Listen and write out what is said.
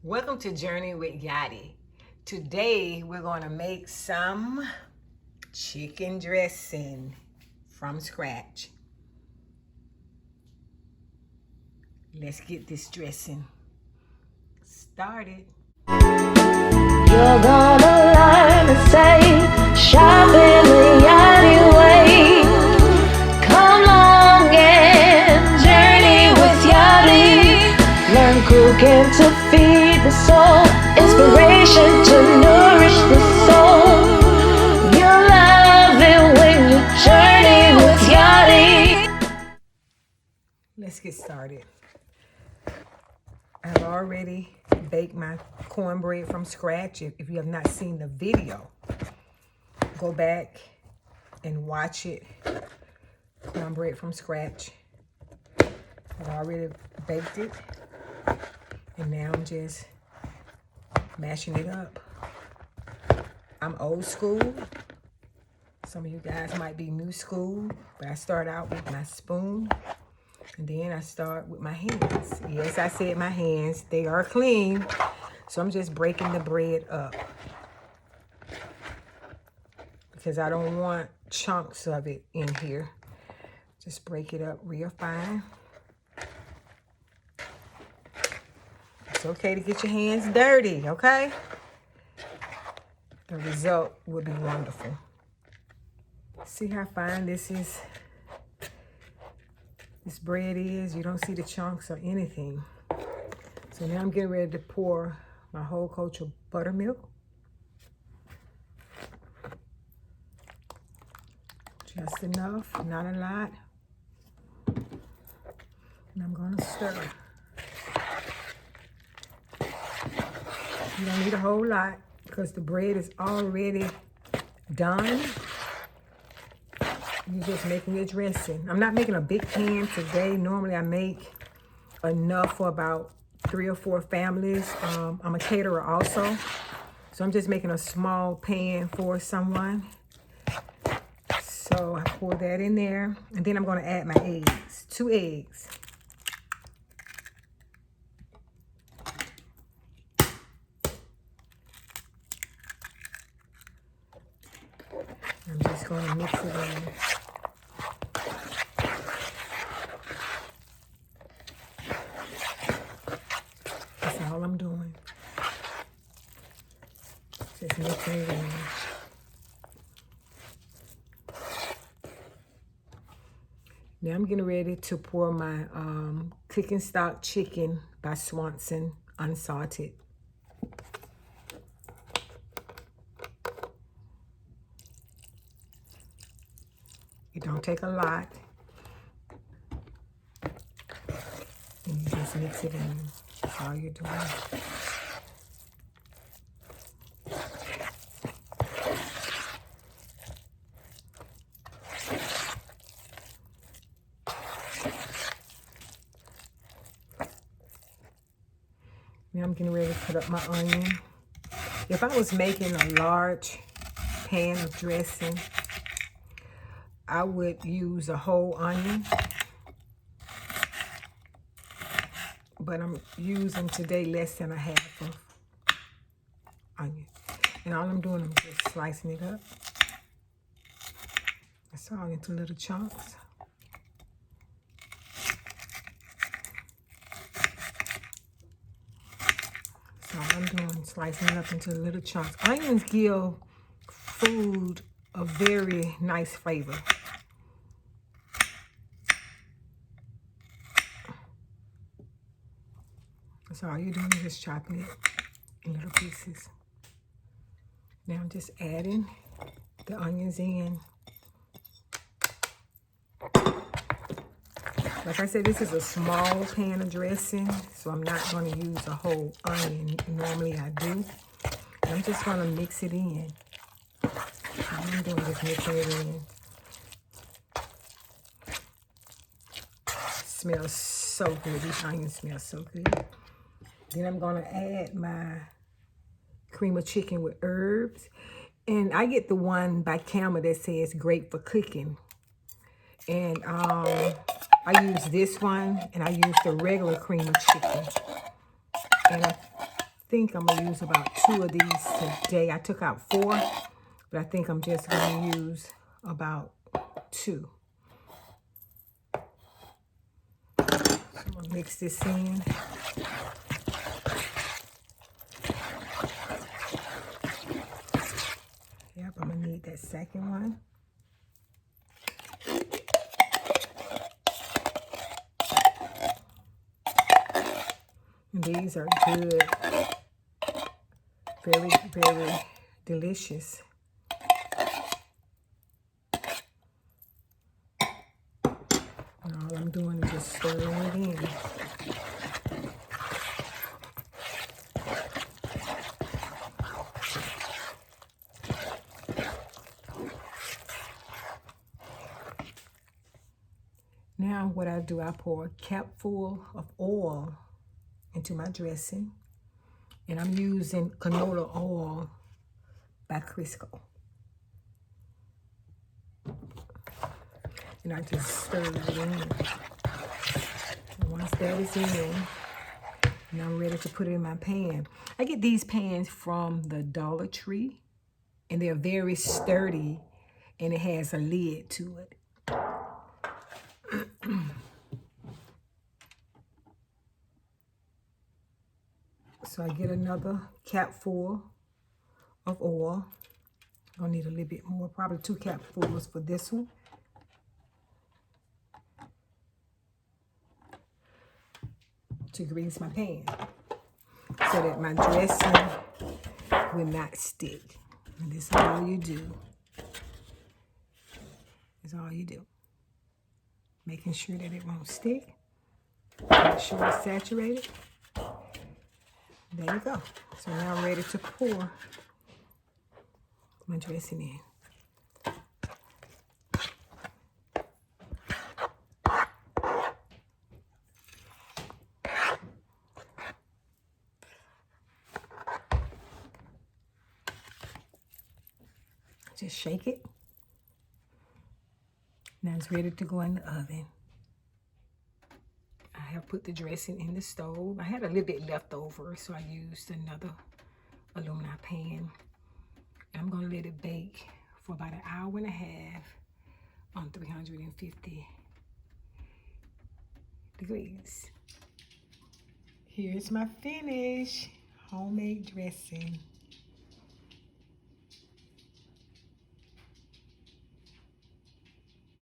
Welcome to Journey with Yadi. Today we're going to make some chicken dressing from scratch. Let's get this dressing started. You're gonna learn to say, shop in the Yadi way. Come along and journey with Yadi. Learn cooking to feed the soul, inspiration to nourish the soul. You'll love it when you journey with Yadi. Let's get started. I've already baked my cornbread from scratch. If you have not seen the video, go back and watch it. Cornbread from scratch. I've already baked it. And now I'm just mashing it up. I'm old school. Some of you guys might be new school, but I start out with my spoon. And then I start with my hands. Yes, I said my hands. They are clean. So I'm just breaking the bread up. Because I don't want chunks of it in here. Just break it up real fine. It's okay to get your hands dirty, okay? The result will be wonderful. See how fine this bread is? You don't see the chunks or anything. So now I'm getting ready to pour my whole coach of buttermilk. Just enough, not a lot. And I'm gonna stir. You don't need a whole lot because the bread is already done. You're just making your dressing. I'm not making a big pan today. Normally I make enough for about 3 or 4 families. I'm a caterer also. So I'm just making a small pan for someone. So I pour that in there. And then I'm going to add my eggs. 2 eggs. I'm just going to mix it in. That's all I'm doing. Just mixing it in. Now I'm getting ready to pour my cooking stock chicken by Swanson unsalted. It don't take a lot. And you just mix it in. That's all you're doing. Now I'm getting ready to put up my onion. If I was making a large pan of dressing, I would use a whole onion. But I'm using today less than a half of onion. And all I'm doing, I'm just slicing it up. That's all into little chunks. So all I'm doing, slicing it up into little chunks. Onions give food a very nice flavor. So all you're doing is just chopping it in little pieces. Now I'm just adding the onions in. Like I said, this is a small pan of dressing, so I'm not going to use a whole onion. Normally I do. And I'm just going to mix it in. All I'm doing is mixing it in. Smells so good. These onions smell so good. Then I'm going to add my cream of chicken with herbs. And I get the one by Camel that says great for cooking. And I use this one, and I use the regular cream of chicken. And think I'm gonna use about 2 of these today. I took out 4, but I think I'm just gonna use about 2. So I'm gonna mix this in. Yep, I'm gonna need that second one. And these are good. Very, very delicious. And all I'm doing is just stirring it in. Now what I do, I pour a capful of oil into my dressing. And I'm using canola oil by Crisco. And I just stir it in. And once that is in, and I'm ready to put it in my pan. I get these pans from the Dollar Tree, and they're very sturdy, and it has a lid to it. So I get another capful of oil. I'll need a little bit more, probably 2 capfuls for this one. To grease my pan so that my dressing will not stick. And this is all you do. This is all you do. Making sure that it won't stick. Make sure it's saturated. There you go. So now I'm ready to pour my dressing in. Just shake it. Now it's ready to go in the oven. I have put the dressing in the stove. I had a little bit left over, so I used another aluminum pan. I'm gonna let it bake for about an hour and a half on 350 degrees. Here's my finish, homemade dressing.